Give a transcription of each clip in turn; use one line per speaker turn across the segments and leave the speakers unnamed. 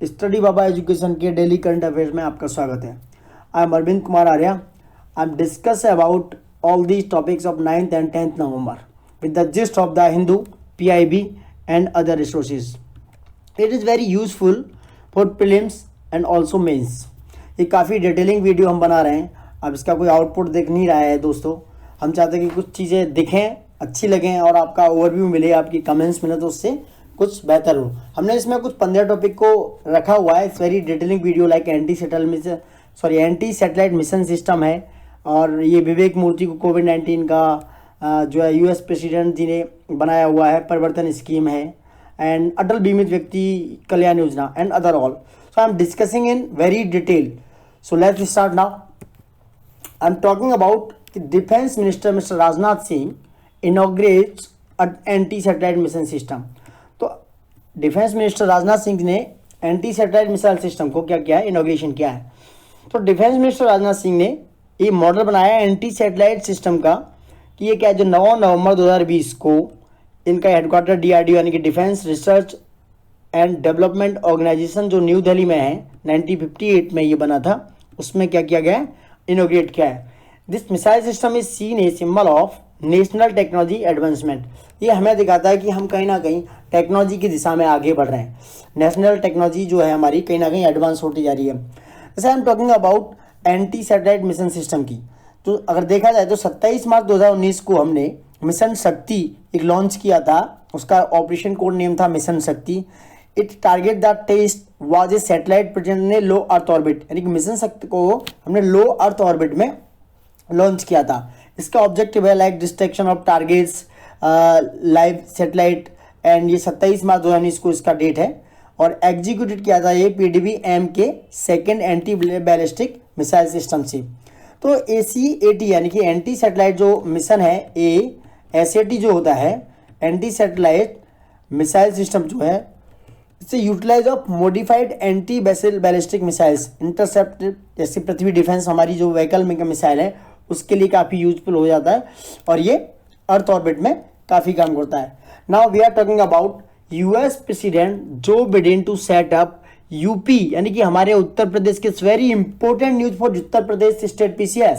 Study Baba education के daily current affairs में आपका स्वागत है। I am Arvind Kumar Arya. I am discuss about all these topics of 9th and 10th November with the gist of the Hindu, PIB and other resources. It is very useful for prelims and also mains. ये काफ़ी detailing video हम बना रहे हैं। अब इसका कोई output दिख नहीं रहा है दोस्तों। हम चाहते हैं कि कुछ चीज़ें दिखें, अच्छी लगें और आपका ओवरव्यू मिले, आपकी कमेंट्स मिले तो उससे कुछ बेहतर हो। हमने इसमें कुछ 15 टॉपिक को रखा हुआ है। It's very detailing video like anti satellite mission system है, और ये विवेक मूर्ति को कोविड-19 का जो है यूएस प्रेसिडेंट जी ने बनाया हुआ है परिवर्तन स्कीम है, एंड अटल बीमित व्यक्ति Kalyan Yojana and other all. So I am discussing in very detail. So let's start now. I am talking about defence minister mister Rajnath Singh inaugurates anti satellite mission system. तो डिफेंस मिनिस्टर राजनाथ सिंह ने एंटी सैटेलाइट मिसाइल सिस्टम को क्या किया है, inauguration किया है। तो defence minister Rajnath Singh ने ये मॉडल बनाया एंटी सैटेलाइट सिस्टम का कि ये क्या है, जो 9 नवंबर 2020 को इनका हेडक्वार्टर DRDO यानी कि defence research and development organisation जो न्यू दिल्ली में है, 1958 में ये बना था, उसमें क्या किया गया है, इनोग्रेट किया है। This missile system is seen a symbol of national technology advancement. ये हमें दिखाता है कि हम कहीं ना कहीं टेक्नोलॉजी की दिशा में आगे बढ़ रहे हैं। नेशनल टेक्नोलॉजी जो है हमारी कहीं ना कहीं एडवांस होती जा रही है। जैसे आई am talking about anti satellite mission system की, तो अगर देखा जाए तो 27 मार्च 2019 को हमने मिशन शक्ति एक लॉन्च किया था। उसका ऑपरेशन कोड नेम था mission Shakti. It target the test was a satellite present in low earth orbit, यानी कि मिशन शक्ति को हमने लो अर्थ ऑर्बिट में लॉन्च किया था। इसका ऑब्जेक्टिव है like distraction of targets live satellite, and ये 27 मार्च 2019 को इसका डेट है। और एग्जीक्यूटेड किया था ये PDBM के second anti ballistic missile system से। तो ACAT यानी कि एंटी सैटेलाइट जो मिशन है, ASAT जो होता है एंटी सैटेलाइट मिसाइल सिस्टम जो है, इससे utilise of modified anti ballistic missiles intercept, जैसे पृथ्वी डिफेंस हमारी जो व्हीकल में मिसाइल है उसके लिए काफ़ी यूजफुल हो जाता है, और ये अर्थ ऑर्बिट में काफ़ी काम करता है। Now we are talking about US president Joe Biden to set up UP, यानी कि हमारे उत्तर प्रदेश के very important news for Uttar Pradesh state PCS,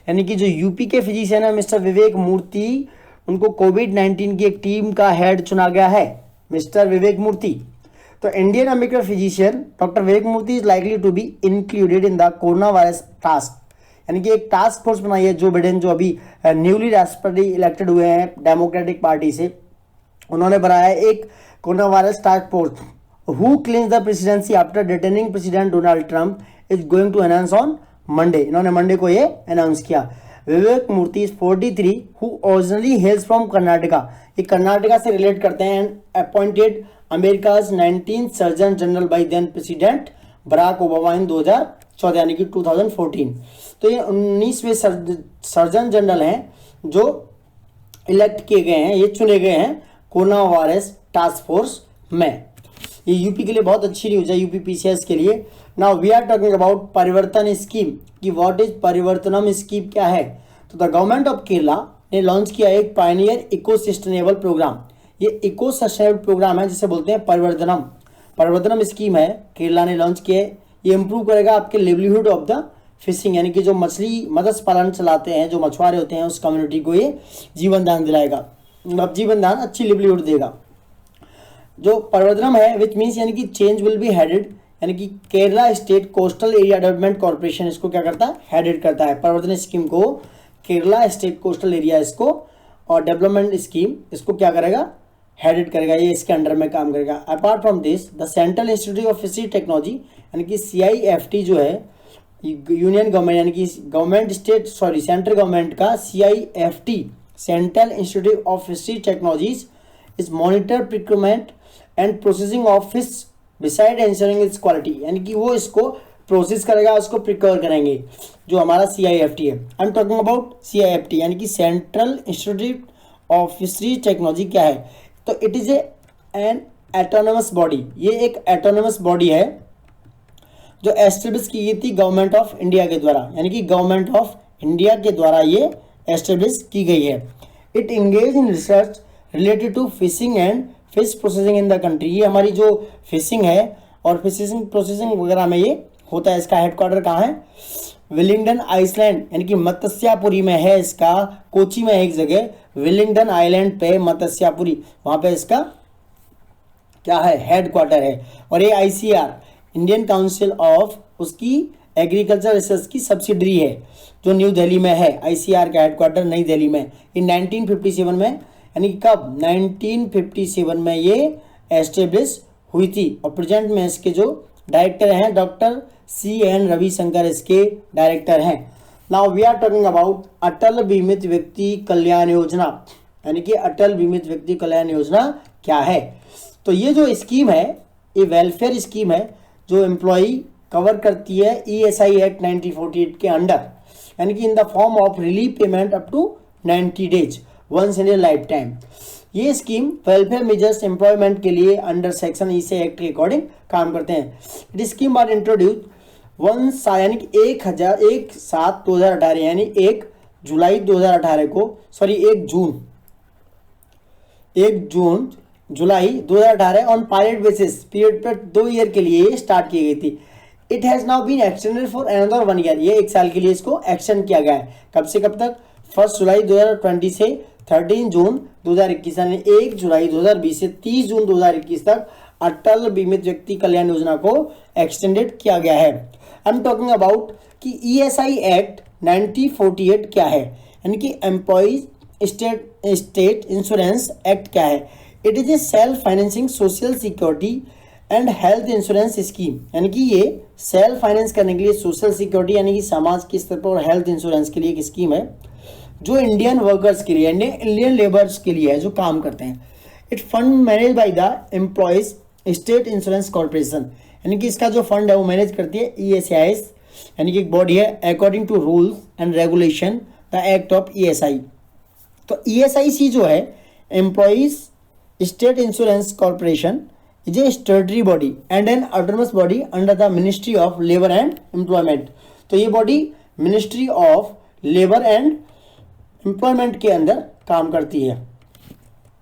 यानी कि जो यूपी के फिजिशियन है मिस्टर विवेक मूर्ति, उनको कोविड-19 की एक टीम का हेड चुना गया है, मिस्टर विवेक मूर्ति। तो Indian American physician doctor Vivek Murthy is likely to be included in the coronavirus task, यानी कि एक टास्क फोर्स बनाई है जो बिडेन, जो अभी न्यूली राष्ट्रपति इलेक्टेड हुए हैं डेमोक्रेटिक पार्टी से, उन्होंने बनाया है एक corona virus task force who claims the presidency after detaining President Donald Trump is going to announce on Monday। इन्होंने मंडे को ये अनाउंस किया। Vivek Murthy is 43 who originally hails from Karnataka, ये कर्नाटका से रिलेट करते हैं, and appointed America's 19th surgeon general by then president Barack Obama in 2014 यानी कि 2014। तो ये 19वें सर्जन जनरल हैं जो इलेक्ट किए गए हैं, ये चुने गए हैं कोरोना वायरस टास्क फोर्स में। ये यूपी के लिए बहुत अच्छी न्यूज है, यूपी PCS के लिए। Now we are talking about Parivartan scheme कि व्हाट इज परिवर्तनम स्कीम क्या है। तो द गवर्नमेंट ऑफ केरला ने लॉन्च किया एक पायनियर इको सस्टेनेबल प्रोग्राम। ये इको सस्टेनेबल प्रोग्राम है जिसे बोलते हैं परिवर्तनम स्कीम है, केरला ने लॉन्च किया है। ये इंप्रूव करेगा आपके लिवलीहुड ऑफ द फिशिंग, यानी कि जो मत्स्य पालन चलाते हैं, जो मछुआरे होते हैं, उस कम्युनिटी को ये जीवन दान दिलाएगा, मतलब जीवन दान, अच्छी लिवलीहुड देगा। जो परिवर्तनम है विच मीन्स यानी कि चेंज विल बी हेडेड, यानी कि Kerala state coastal area development corporation इसको क्या करता है, हेडेड करता है। परिवर्तन स्कीम को केरला स्टेट कोस्टल एरिया इसको और डेवलपमेंट स्कीम इसको क्या करेगा, हेडेड करेगा, ये इसके अंडर में काम करेगा। Apart from this the central institute of fishery technology यानी कि CIFT जो है यूनियन गवर्नमेंट यानी कि सेंट्रल गवर्नमेंट का CIFT central institute of fishery technologies is monitor procurement and processing of fish beside ensuring it's quality, यानी कि वो इसको प्रोसेस करेगा, उसको प्रिक्योर करेंगे, जो हमारा CIFT है। I am talking about CIFT यानी कि central institute of fishery technology क्या है। तो इट इज एन एटोनमस बॉडी, ये एक एटोनमस बॉडी है जो एस्टेब्लिश की गई थी गवर्नमेंट ऑफ इंडिया के द्वारा, यानी कि गवर्नमेंट ऑफ इंडिया के द्वारा ये एस्टेब्लिश की गई है। It engage in research related to fishing and fish processing in the country. ये हमारी जो फिशिंग है और फिशिंग प्रोसेसिंग वगैरह में ये होता है। इसका हेडक्वार्टर कहाँ है? विलिंगडन आइसलैंड यानी कि मत्स्यापुरी में है इसका। कोची में एक जगह विलिंगडन आइलैंड पे मत्स्यापुरी, वहाँ पे इसका क्या है? हेडक्वार्टर है। और ये ICR इंडियन काउंसिल ऑफ उसकी एग्रीकल्चर रिसर्च की सब्सिडरी है जो न्यू दिल्ली में है। ICR का हेडक्वार्टर नई दिल्ली में इन 1957 में, यानी कि कब? 1957 में ये एस्टेब्लिश हुई थी। और प्रेजेंट में इसके जो डायरेक्टर हैं डॉक्टर CN रविशंकर इसके डायरेक्टर हैं। Now we are talking about Atal बीमित व्यक्ति कल्याण योजना, यानी कि अटल बीमित व्यक्ति कल्याण योजना क्या है? तो ये जो स्कीम है ये वेलफेयर स्कीम है जो एम्प्लॉई कवर करती है ESI एक्ट 1948 के अंडर, यानी कि in the form of relief payment up to 90 days once in a lifetime. ये स्कीम वेलफेयर मेजर्स एम्प्लॉयमेंट के लिए अंडर सेक्शन ESI एक्ट के अकॉर्डिंग काम करते हैं। It scheme are introduce once, यानी कि 1/7/2018 यानी 1 जुलाई 2018 को, सॉरी 1 जून जुलाई 2018 ऑन पायलट बेसिस पीरियड पर 2 ईयर के लिए स्टार्ट की गई थी। It has now been extended for another 1 year, ये 1 साल के लिए इसको एक्सटेंड किया गया है। कब से कब तक? 1 जुलाई 2020 से 13 जून 2021, यानी 1 जुलाई 2020 से 30 जून 2021 तक अटल बीमित व्यक्ति कल्याण योजना को एक्सटेंडेड किया गया है। आई एम टॉकिंग अबाउट कि ESI एक्ट 1948 क्या है, यानी कि एम्प्लॉइज स्टेट इंश्योरेंस एक्ट क्या है? It is A self financing social security and health insurance scheme, यानी कि ये सेल्फ फाइनेंस करने के लिए सोशल सिक्योरिटी यानी कि समाज के स्तर पर और हेल्थ इंश्योरेंस के लिए एक स्कीम है जो इंडियन वर्कर्स के लिए, इंडियन लेबर्स के लिए है जो काम करते हैं। It fund manage by the employees state insurance corporation, यानी कि इसका जो फंड है वो मैनेज करती है ESIS, यानी कि एक बॉडी है according to rules and regulation the act of ESI। तो ESIC जो है employees state insurance corporation is a statutory body and an autonomous body under the ministry of labour and employment. तो ये body ministry of labour and employment के अंदर काम करती है।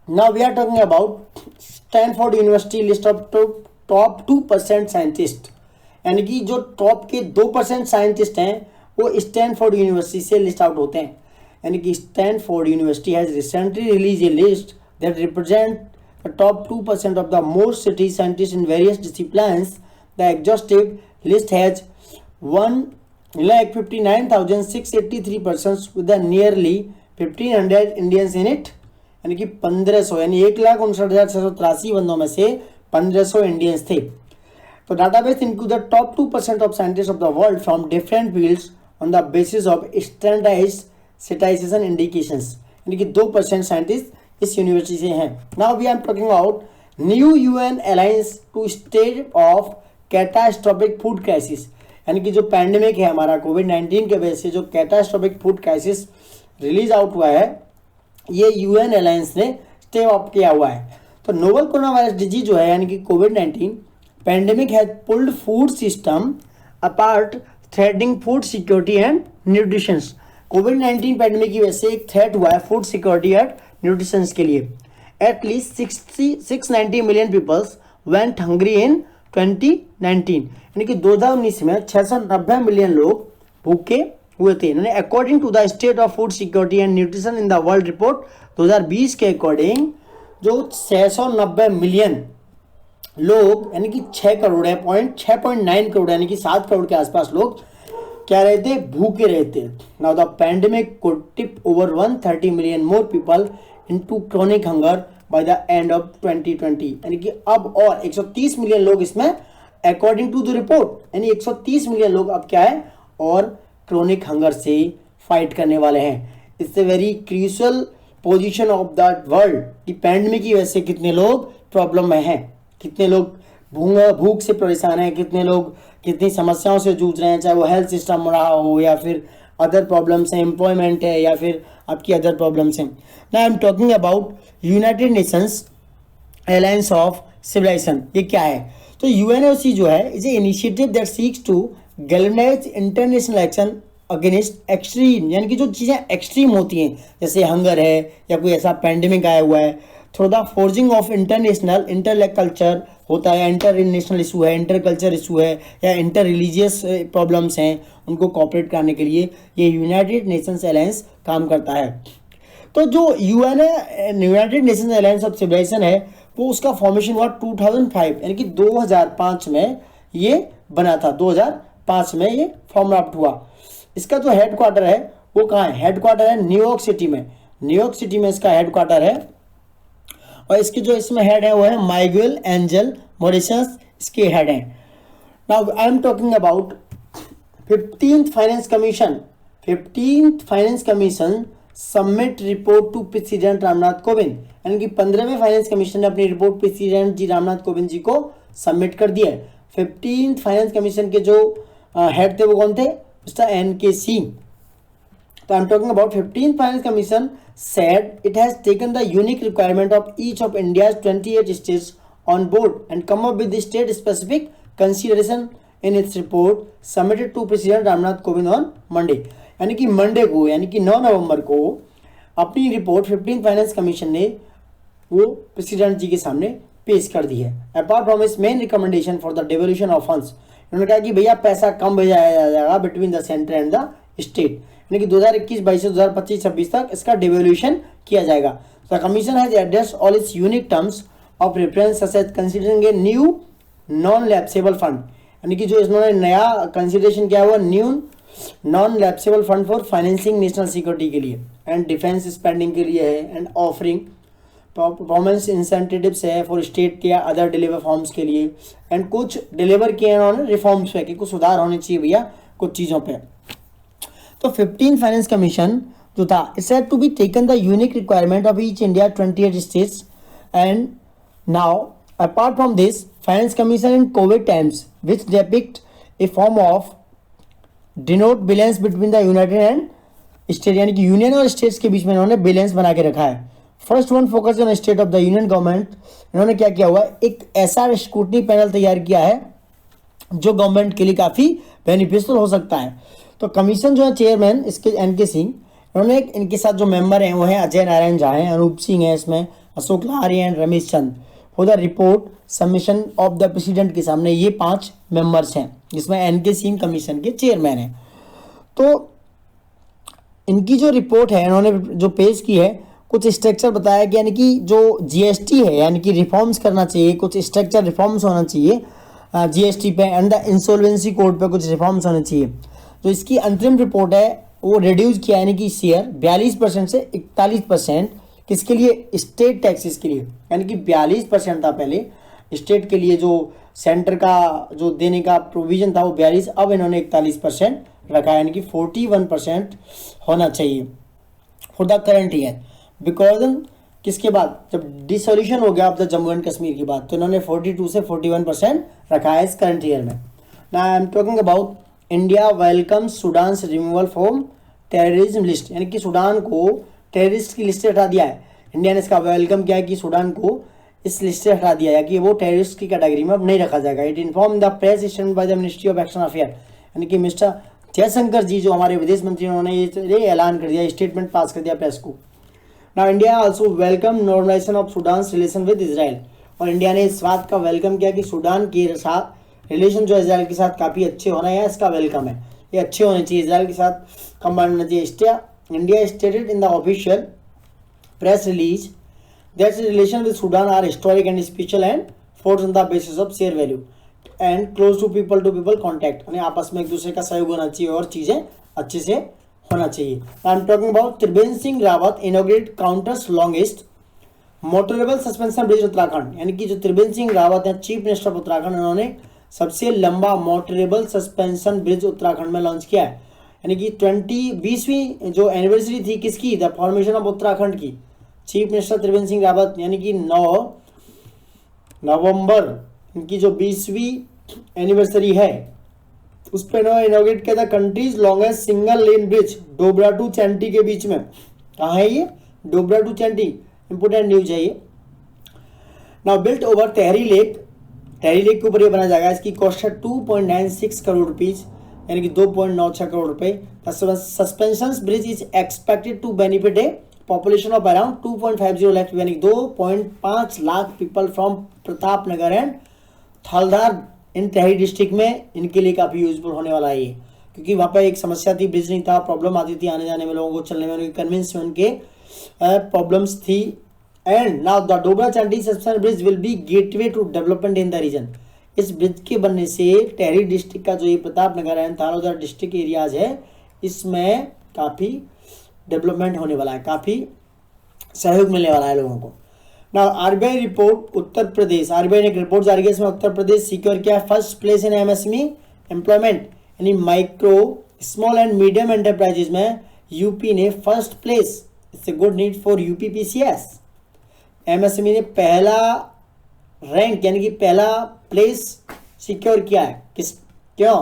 Now we are talking about Stanford university list of top 2% scientist, यानी कि जो टॉप के 2% साइंटिस्ट हैं वो स्टैनफोर्ड यूनिवर्सिटी से लिस्ट आउट होते हैं। यानी कि Stanford university has recently release a list that represent the top 2% of the most city scientists in various disciplines. The exhaustive list has 1,59,683 persons with the nearly 1,500 Indians in it. यानी कि 1500 यानी 1,59,683 बंदों में से 1500 इंडियंस थे। तो database include the top 2% of scientists of the world from different fields on the basis of standardized citation indications, यानी कि 2% साइंटिस्ट इस यूनिवर्सिटी से हैं। Now we are talking about new UN alliance to state of catastrophic food crisis, यानी कि जो pandemic है हमारा कोविड-19 के वजह से जो catastrophic food crisis release out हुआ है ये UN अलायंस ने स्टे अप किया हुआ है। तो नोवल कोरोना वायरस डिजीज जो है यानी कि कोविड-19 pandemic has pulled food system apart threatening food security and nutrition. कोविड-19 पैंडेमिक की वजह से एक थ्रेट हुआ है फूड सिक्योरिटी एंड न्यूट्रिशन के लिए। At least 690 million peoples went hungry in 2019, यानी कि 2019 में 690 मिलियन लोग भूखे हुए थे। यानी according to the state of food security and nutrition in the world report 2020 के अकॉर्डिंग जो 690 मिलियन लोग यानी कि 6 करोड़ है 6.9 करोड़ यानी कि 7 करोड़ के आसपास लोग क्या रहते? भूखे रहते। Now the pandemic could tip over 130 million more people into chronic hunger by the end of 2020, यानी कि अब और 130 मिलियन लोग इसमें अकॉर्डिंग टू द रिपोर्ट यानी 130 मिलियन लोग अब क्या है और क्रोनिक हंगर से फाइट करने वाले हैं। It's a very crucial position of the world कि पैंडेमिक की वजह से कितने लोग प्रॉब्लम में हैं, कितने लोग भूख से परेशान हैं, कितने लोग कितनी समस्याओं से जूझ रहे हैं, चाहे वो हेल्थ सिस्टम रहा हो या फिर अदर प्रॉब्लम्स हैं, एम्प्लॉयमेंट है या फिर आपकी अदर प्रॉब्लम्स हैं। Now I am talking about United Nations alliance of civilisation. ये क्या है? तो UNOC जो है is a initiative that seeks to galvanise international action against extreme, यानी कि जो चीज़ें एक्सट्रीम होती हैं जैसे हंगर है या कोई ऐसा पैंडेमिक आया हुआ है through the forging of international inter culture होता है, इंटर नेशनल इशू है, इंटर कल्चर इशू है, या इंटर रिलीजियस प्रॉब्लम्स हैं, उनको कॉपरेट करने के लिए ये यूनाइटेड नेशंस अलायंस काम करता है। तो जो यूएन है, United Nations alliance of civilisation है, वो उसका फॉर्मेशन हुआ 2005 यानी कि 2005 में ये बना था। 2005 में ये फॉर्म अप हुआ। इसका जो हेडक्वार्टर है वो कहाँ है? हेडक्वार्टर है न्यूयॉर्क सिटी में। न्यूयॉर्क सिटी में इसका हेडक्वार्टर है। और इसके जो इसमें हेड है वो है माइगुएल एंजल मॉरिशस, इसके हेड हैं। Now I am talking about 15th finance commission. 15th finance commission submit report to president Ramnath Kovind, यानी कि 15वें फाइनेंस कमीशन ने अपनी रिपोर्ट प्रेसिडेंट जी रामनाथ कोविंद जी को सबमिट कर दी है। 15th फाइनेंस कमीशन के जो हेड थे वो कौन थे? Mister NK. Singh. So I'm talking about 15th Finance Commission said it has taken the unique requirement of each of India's 28 states on board and come up with the state specific consideration in its report submitted to President Ramnath Kovind on Monday। यानी कि Monday को, यानी कि 9 नवंबर को अपनी report 15th finance commission ने वो प्रेसिडेंट जी के सामने पेश कर दी है। अपार्ट फ्रॉम इस main recommendation for the devolution of funds, उन्होंने कहा कि भैया पैसा कम भेजा जाएगा between the centre and the state, यानी कि 2021-22 से 2025-26 तक इसका डिवोल्यूशन किया जाएगा। The commission has addressed all its unique terms of reference such as considering a new non lapsable fund, यानी कि जो इन्होंने नया कंसिडरेशन किया हुआ new non lapsable fund for financing national security के लिए एंड डिफेंस स्पेंडिंग के लिए है, एंड ऑफरिंग परफॉर्मेंस इंसेंटिव्स है फॉर स्टेट या अदर डिलीवर फॉर्म्स के लिए, एंड कुछ डिलीवर किए उन्होंने रिफॉर्म्स पे कि कुछ सुधार होने चाहिए भैया कुछ चीज़ों पे। तो 15th फाइनेंस कमीशन जो था it said to be taken the unique requirement of each India 28 states and now apart from this finance commission in covid times which depict a form of denote balance between the united and state, यानी कि union और states के बीच में इन्होंने balance बना के रखा है। First one focus on state of the union government, इन्होंने क्या किया हुआ है, एक ऐसा स्क्रूटनी पैनल तैयार किया है जो गवर्नमेंट के लिए काफ़ी बेनिफिशियल हो सकता है। तो कमीशन जो है चेयरमैन इसके एन.के. सिंह, इन्होंने इनके साथ जो मेंबर हैं वो हैं अजय नारायण झा हैं, अनूप सिंह हैं, इसमें Ashok Lahiri and Ramesh Chand. For the report submission of the president के सामने ये 5 मेंबर्स हैं, जिसमें एन.के. सिंह कमीशन के चेयरमैन हैं। तो इनकी जो रिपोर्ट है इन्होंने जो पेश की है, कुछ स्ट्रक्चर बताया कि यानी कि जो जीएसटी है यानी कि रिफॉर्म्स करना चाहिए, कुछ स्ट्रक्चर रिफॉर्म्स होना चाहिए जीएसटी पे, एंड द इंसॉल्वेंसी कोड पे कुछ रिफॉर्म्स होने चाहिए। तो इसकी अंतरिम रिपोर्ट है वो रिड्यूस किया, यानी कि शेयर 42% से 41%, किसके लिए? स्टेट टैक्सेस के लिए, यानी कि 42% था पहले स्टेट के लिए, जो सेंटर का जो देने का प्रोविजन था वो 42, अब इन्होंने 41% रखा है, यानी कि 41% होना चाहिए for the current year. Because किसके बाद, जब डिसोल्यूशन हो गया अब द जम्मू एंड कश्मीर की बात, तो इन्होंने 42 से 41% रखा है इस करंट ईयर में। Now I am talking about India welcome Sudan removal from terrorism list, यानी कि सूडान को टेररिस्ट की लिस्ट से हटा दिया है। इंडिया ने इसका वेलकम किया कि सूडान को इस लिस्ट से हटा दिया है कि वो टेररिस्ट की कैटेगरी में अब नहीं रखा जाएगा। It inform the press statement by the ministry of external affair, यानी कि मिस्टर जयशंकर जी जो हमारे विदेश मंत्री, उन्होंने ये ऐलान कर दिया, स्टेटमेंट पास कर दिया प्रेस को। Now India also welcome normalisation of Sudan relation with Israel, और इंडिया ने इस बात का वेलकम किया कि सूडान के साथ रिलेशन जो इजराइल के साथ काफ़ी अच्छे होना है, इसका वेलकम है, ये अच्छे होने चाहिए, इजराइल के साथ कंबाइंड होना चाहिए। India stated in the official press release that relation with Sudan are historic and special and force on the basis of share value and close to people contact, यानी आपस में एक दूसरे का सहयोग होना चाहिए और चीज़ें अच्छे से होना चाहिए। आई am talking about Trivendra Singh Rawat inaugurate counters longest motorable suspension bridge Uttarakhand, यानी कि जो त्रिवेंद्र सिंह रावत हैं चीफ मिनिस्टर ऑफ उत्तराखंड, उन्होंने सबसे लंबा मोटरेबल सस्पेंशन ब्रिज उत्तराखंड में लॉन्च किया है, यानी कि 20वीं जो एनिवर्सरी थी किसकी, द फॉर्मेशन ऑफ उत्तराखंड की। चीफ मिनिस्टर त्रिवेंद्र सिंह रावत, यानी कि 9 नवंबर इनकी जो 20वीं एनिवर्सरी है उस पर इन्होंने इनॉग्रेट किया था country's longest single lane bridge Dobra to Chanti के बीच में। कहाँ है ये? Dobra to Chanti, important news है ये। Now built over Tehri lake के ऊपर ये बना जाएगा, इसकी कॉस्ट है 2.96 करोड़ रुपीज, यानी कि 2.96 करोड़ रुपए। Suspension bridge is expected to benefit a population of around 2.50 lakh, यानी 2.5 lakh people from Pratap Nagar and Thauldhar in Tehri district में इनके लिए काफ़ी यूजफुल होने वाला है ये, क्योंकि वहाँ पर एक समस्या थी, ब्रिज नहीं था, प्रॉब्लम आती थी आने जाने में, लोगों को चलने में, उनके कन्विंस में उनके प्रॉब्लम्स थी। And now the Dobra Chandi suspension bridge will be gateway to development in the region. इस ब्रिज के बनने से टेहरी डिस्ट्रिक्ट का जो ये Pratap Nagar and Thaldar district areas है इसमें काफ़ी डेवलपमेंट होने वाला है, काफ़ी सहयोग मिलने वाला है लोगों को। Now RBI report Uttar Pradesh, RBI ने एक रिपोर्ट जारी की, इसमें उत्तर प्रदेश सिक्योर किया first place in MSME employment, यानी micro small and medium enterprises में यूपी ने first place. It's a good news for UP PCS. MSME ने पहला रैंक यानी कि पहला प्लेस सिक्योर किया है। क्यों?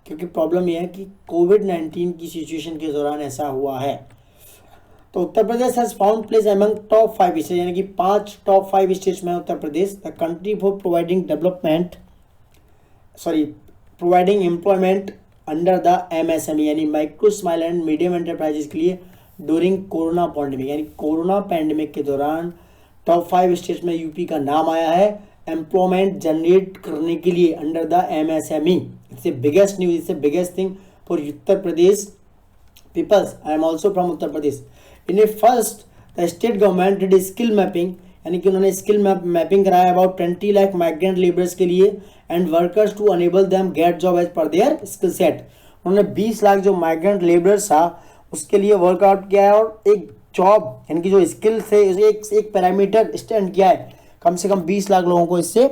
क्योंकि प्रॉब्लम यह है कि कोविड-19 की सिचुएशन के दौरान ऐसा हुआ है। तो Uttar Pradesh has found place among top 5 state, यानी कि 5 टॉप 5 स्टेट्स में Uttar Pradesh. The country for providing employment under the MSME, यानी micro small and medium enterprises के लिए ड्यूरिंग कोरोना पैंडेमिक, यानी कोरोना पैंडेमिक के दौरान टॉप 5 स्टेट्स में यूपी का नाम आया है एम्प्लॉयमेंट जनरेट करने के लिए under the MSME. It's a biggest news, it's a biggest thing for Uttar Pradesh peoples. I am also from Uttar Pradesh. In a first the state government did skill mapping, यानी कि उन्होंने स्किल मैपिंग कराया अबाउट 20 लाख माइग्रेंट लेबरर्स के लिए and workers to enable them get job as per their skill set. उन्होंने 20 लाख जो migrant labourers था उसके लिए वर्कआउट किया है और एक जॉब यानी कि जो स्किल से एक पैरामीटर स्टैंड किया है, कम से कम 20 लाख लोगों को इससे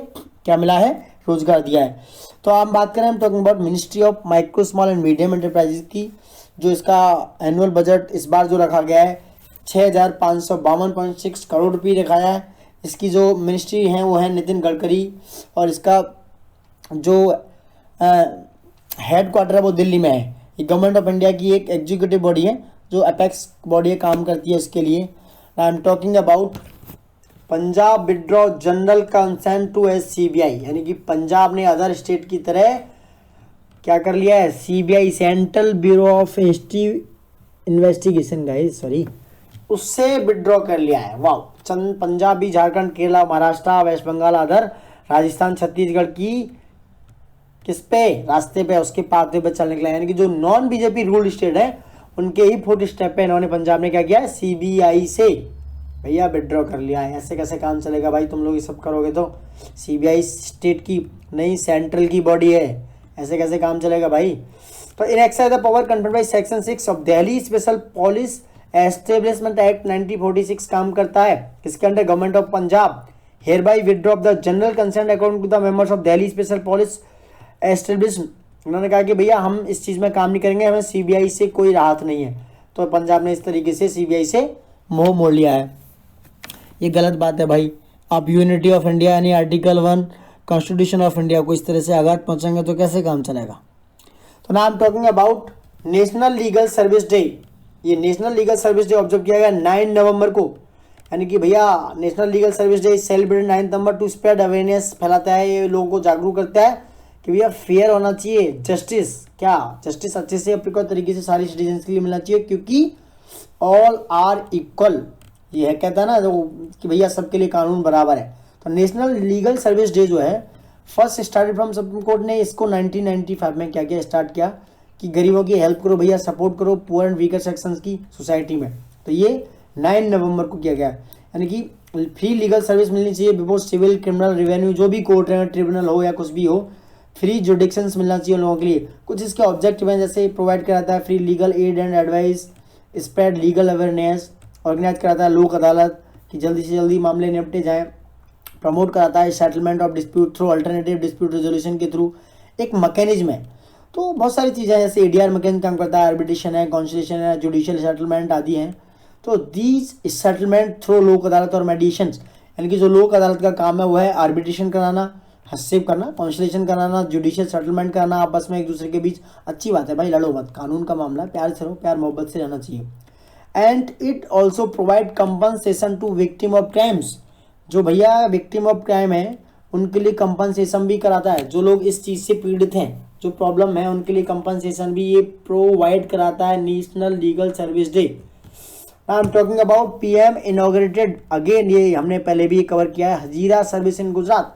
क्या मिला है, रोजगार दिया है। तो हम बात करें, हम talking about ministry of micro small and medium enterprises की, जो इसका एनुअल बजट इस बार जो रखा गया है 6,552.6 करोड़ रुपये रखाया है। इसकी जो मिनिस्ट्री है वो है नितिन गडकरी, और इसका जो हेड क्वार्टर है वो दिल्ली में है। ये गवर्नमेंट ऑफ इंडिया की एक एग्जीक्यूटिव बॉडी है जो अपेक्स बॉडी काम करती है इसके लिए। I am talking about Punjab withdraw general consent to as CBI, यानी कि पंजाब ने अदर स्टेट की तरह क्या कर लिया है, CBI central bureau of investigation guys उससे विड्रॉ कर लिया है। वाह, पंजाब भी, झारखंड, केरला, महाराष्ट्र, वेस्ट बंगाल, अदर राजस्थान, छत्तीसगढ़ की किस पे रास्ते पे उसके पाथवे पे चलने के लिए, यानी कि जो नॉन बीजेपी रूल्ड स्टेट है उनके ही फुट स्टेप पे इन्होंने पंजाब ने क्या किया है, सीबीआई से भैया विड्रॉ कर लिया है। ऐसे कैसे काम चलेगा भाई, तुम लोग ये सब करोगे तो। सीबीआई स्टेट की नहीं सेंट्रल की बॉडी है, ऐसे कैसे काम चलेगा भाई। तो in exercise the power conferred by section 6 of Delhi special police establishment act 1946 काम करता है। किसके under, government of Punjab hereby withdraw of the general consent according to the members of Delhi special police establishment. उन्होंने कहा कि भैया हम इस चीज़ में काम नहीं करेंगे, हमें सीबीआई से कोई राहत नहीं है। तो पंजाब ने इस तरीके से सीबीआई से मुंह मोड़ लिया है। ये गलत बात है भाई। आप यूनिटी ऑफ इंडिया यानी आर्टिकल 1 कॉन्स्टिट्यूशन ऑफ इंडिया को इस तरह से आघात पहुंचाएंगे तो कैसे काम चलेगा। तो now I am talking about national legal service day. ये national legal service day observe किया गया 9 नवंबर को, यानी कि भैया national legal service day celebrate 9 November to spread awareness, फैलाता है, ये लोगों को जागरूक करता है कि भैया फेयर होना चाहिए, जस्टिस जस्टिस अच्छे से अप्लीकेबल तरीके से सारी सिटीजन के लिए मिलना चाहिए, क्योंकि ऑल आर इक्वल, ये है कहता है ना जो कि भैया सबके लिए कानून बराबर है। तो नेशनल लीगल सर्विस डे जो है first started from supreme court ने इसको 1995 में क्या किया, स्टार्ट किया कि गरीबों की हेल्प करो भैया, सपोर्ट करो पुअर एंड वीकर सेक्शंस की सोसाइटी में। तो ये 9 नवंबर को किया गया, यानी कि फ्री लीगल सर्विस मिलनी चाहिए बिफोर सिविल, क्रिमिनल, रेवेन्यू, जो भी कोर्ट है, ट्रिब्यूनल हो या कुछ भी हो, फ्री जुडिक्शंस मिलना चाहिए लोगों के लिए। कुछ इसके ऑब्जेक्टिव हैं, जैसे प्रोवाइड कराता है free legal aid and advice, spread legal awareness, organise कराता है लोक अदालत कि जल्दी से जल्दी मामले निपटे जाएं, प्रमोट कराता है settlement of dispute through alternative dispute resolution के थ्रू, एक मैकेनिज्म है। तो बहुत सारी चीज़ें हैं, जैसे एडीआर मैकेनिज्म काम करता है, आर्बिट्रेशन है, कॉन्सिलेशन है, जुडिशियल सेटलमेंट आदि हैं। तो दीज सेटलमेंट थ्रू लोक अदालत और मेडिएशन, यानी कि जो लोक अदालत का काम है वो है आर्बिट्रेशन कराना, हस्तक्षेप करना, कॉन्सिलेशन कराना, जुडिशियल सेटलमेंट कराना आपस में एक दूसरे के बीच। अच्छी बात है भाई, लड़ो मत, कानून का मामला है, प्यार से रहो, प्यार मोहब्बत से रहना चाहिए। And it also provide compensation to victim of crimes, जो भैया विक्टिम ऑफ क्राइम है उनके लिए कंपनसेशन भी कराता है। जो लोग इस चीज़ से पीड़ित हैं, जो प्रॉब्लम है, उनके लिए कंपनसेशन भी ये प्रोवाइड कराता है national legal service day. I am talking about PM inaugurated, again ये हमने पहले भी कवर किया है, Hazira service in Gujarat.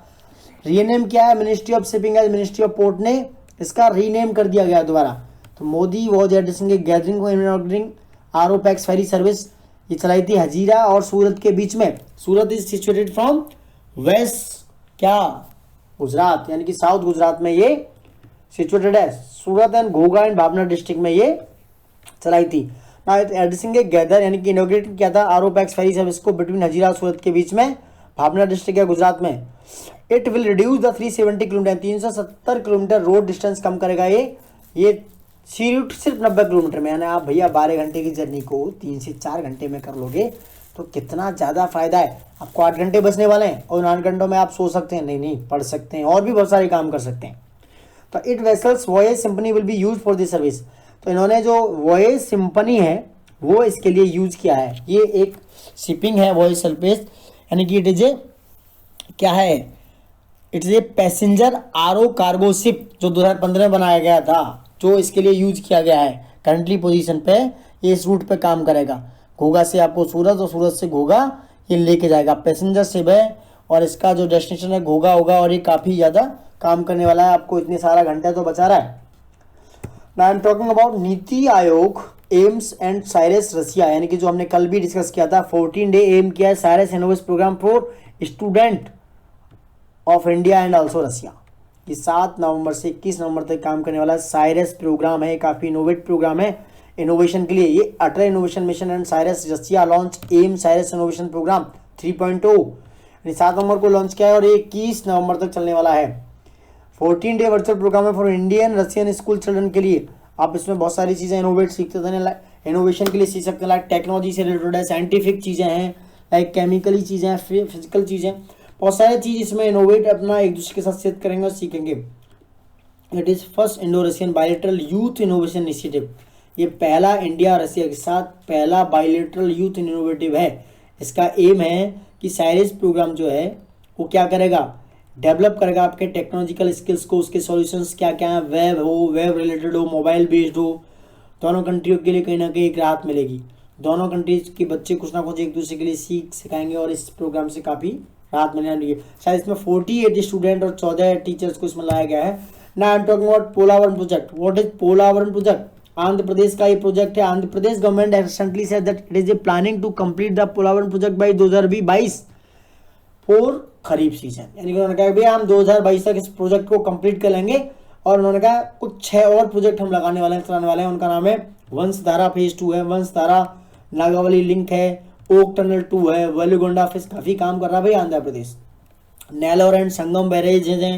Rename किया है ministry of shipping as ministry of port ने इसका रीनेम कर दिया गया दोबारा। तो Modi was addressing a gathering inaugurating ro pax ferry service, ये चलाई थी हजीरा और सूरत के बीच में। Surat is situated from west क्या गुजरात, यानी कि साउथ गुजरात में ये सिचुएटेड है। सूरत एंड घोघा एंड भावना डिस्ट्रिक्ट में ये चलाई थी। एड्रेसिंग ए गैदर यानी कि इनॉग्रेट किया था आरओपैक्स फेरी सर्विस को बिटवीन हजीरा और सूरत के बीच में, भावना डिस्ट्रिक्ट है गुजरात में। It will reduce the 370 kilometre 370 kilometre road distance कम करेगा ये सी रूट सिर्फ 90 किलोमीटर में, यानी आप भैया 12 घंटे की जर्नी को 3 से 4 घंटे में कर लोगे तो कितना ज़्यादा फायदा है। आपको 8 घंटे बचने वाले हैं और 8 घंटों में आप सो सकते हैं, नहीं पढ़ सकते हैं और भी बहुत सारे काम कर सकते हैं। तो it vessels voyage symphony will be use for this service, तो इन्होंने जो वॉयेज सिंपनी है वो इसके लिए यूज किया है। ये एक शिपिंग है वॉयेज सर्विस, यानी कि इट इज ए क्या है, it is a passenger RO cargo ship जो 2015 में बनाया गया था, जो इसके लिए यूज किया गया है। करंटली पोजीशन पे ये इस रूट पे काम करेगा, घोघा से आपको सूरत और सूरत से घोघा ये लेके जाएगा। पैसेंजर शिप है और इसका जो डेस्टिनेशन है घोघा होगा और ये काफ़ी ज़्यादा काम करने वाला है, आपको इतने सारा घंटा तो बचा रहा है। Now I am talking about NITI Aayog AIIMS and Sirius रसिया, यानी कि जो हमने कल भी डिस्कस किया था 14 डे एम किया है Sirius innovation programme for student of India and also Russia. ये 7 नवंबर से 21 नवंबर तक काम करने वाला साइरस प्रोग्राम है, काफ़ी इनोवेट प्रोग्राम है इनोवेशन के लिए। ये Atal innovation mission and Sirius Russia launch AIM Sirius innovation programme 3.0 यानी 7 नवंबर को लॉन्च किया है और ये 21 नवंबर तक चलने वाला है। 14 डे वर्चुअल प्रोग्राम है for Indian Russian school children के लिए। आप इसमें बहुत सारी चीज़ें इनोवेट सीखते थे, इनोवेशन के लिए सीख सकते हैं, लाइक टेक्नोलॉजी से रिलेटेड है, साइंटिफिक चीज़ें हैं, लाइक केमिकली चीज़ें हैं, फिजिकल चीज़ें, बहुत सारी चीज़ इसमें इनोवेट अपना एक दूसरे के साथ शेयर करेंगे और सीखेंगे। It is first Indo Russian bilateral youth innovation initiative, ये पहला इंडिया रशिया के साथ पहला बायलैटरल यूथ इनोवेटिव है। इसका एम है कि साइरस प्रोग्राम जो है वो क्या करेगा, डेवलप करेगा आपके टेक्नोलॉजिकल स्किल्स को, उसके सॉल्यूशंस क्या क्या हैं, वेब हो, वेब रिलेटेड हो, मोबाइल बेस्ड हो, दोनों कंट्रियों के लिए कहीं ना कहीं एक राहत मिलेगी। दोनों कंट्रीज के बच्चे कुछ ना कुछ एक दूसरे के लिए सिखाएंगे और इस प्रोग्राम से काफ़ी राहत मिलने वाली है। शायद इसमें 48 स्टूडेंट और 14 टीचर्स को इसमें लाया गया है। Now I am talking about Polavaram project. What is Polavaram project? Andhra Pradesh का ये प्रोजेक्ट है। Andhra Pradesh government recently said that it is a planning to complete the Polavaram project by 2022 for kharif season, यानी कि उन्होंने कहा भैया हम 2022 तक इस प्रोजेक्ट को कंप्लीट कर लेंगे। और उन्होंने कहा कुछ 6 और प्रोजेक्ट हम लगाने वाले हैं, चलाने वाले हैं। उनका नाम है वंशधारा फेज 2 है, वंशधारा नागावली लिंक है, ओक टनल 2 है, वेलुगोंडा फेज, काफ़ी काम कर रहा है भाई Andhra Pradesh. Nellore and Sangam barrage हैं।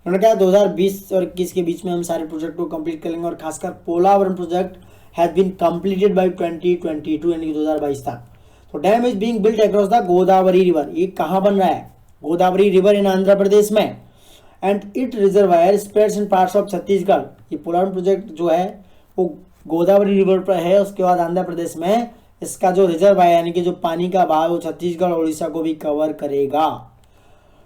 उन्होंने कहा 2020 और 21 के बीच में हम सारे प्रोजेक्ट को कंप्लीट कर लेंगे और खासकर Polavaram project has been completed by 2022 यानी कि 2022 तक। तो dam is being built across the Godavari river. ये कहाँ बन रहा है? गोदावरी रिवर इन आंध्र प्रदेश में। And it reservoir spreads in parts of Chhattisgarh. ये पोलावरम प्रोजेक्ट जो है वो गोदावरी रिवर पर है, उसके बाद आंध्र प्रदेश में इसका जो रिजर्वायर यानी कि जो पानी का बहाव वो छत्तीसगढ़ और उड़ीसा को भी कवर करेगा।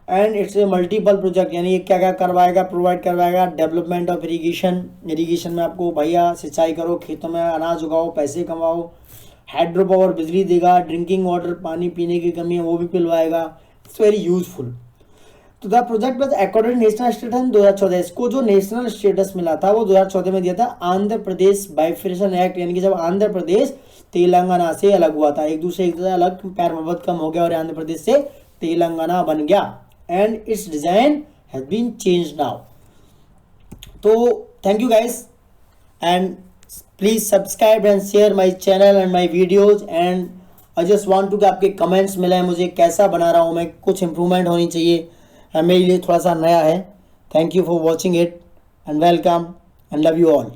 And it's a multiple project, यानी ये क्या क्या करवाएगा, प्रोवाइड करवाएगा डेवलपमेंट ऑफ इरीगेशन में आपको भैया सिंचाई करो, खेतों में अनाज उगाओ, पैसे कमाओ, हाइड्रो पावर बिजली देगा, ड्रिंकिंग वाटर पानी पीने की कमी है वो भी पिलवाएगा। It's very useful. तो the project was according national status in 2014। इसको जो नेशनल स्टेटस मिला था वो 2014 में दिया था आंध्र प्रदेश बाइफरेशन एक्ट, यानी कि जब आंध्र प्रदेश तेलंगाना से अलग हुआ था, एक दूसरे से अलग, प्यार मोहब्बत कम हो गया और आंध्र प्रदेश से तेलंगाना बन गया। And it's design has been changed now. तो thank you guys and please subscribe and share my channel and my videos. And I just want to कि आपके कमेंट्स मिले मुझे, कैसा बना रहा हूँ मैं, कुछ इंप्रूवमेंट होनी चाहिए, मेरे लिए थोड़ा सा नया है। Thank you for watching it and welcome and love you all.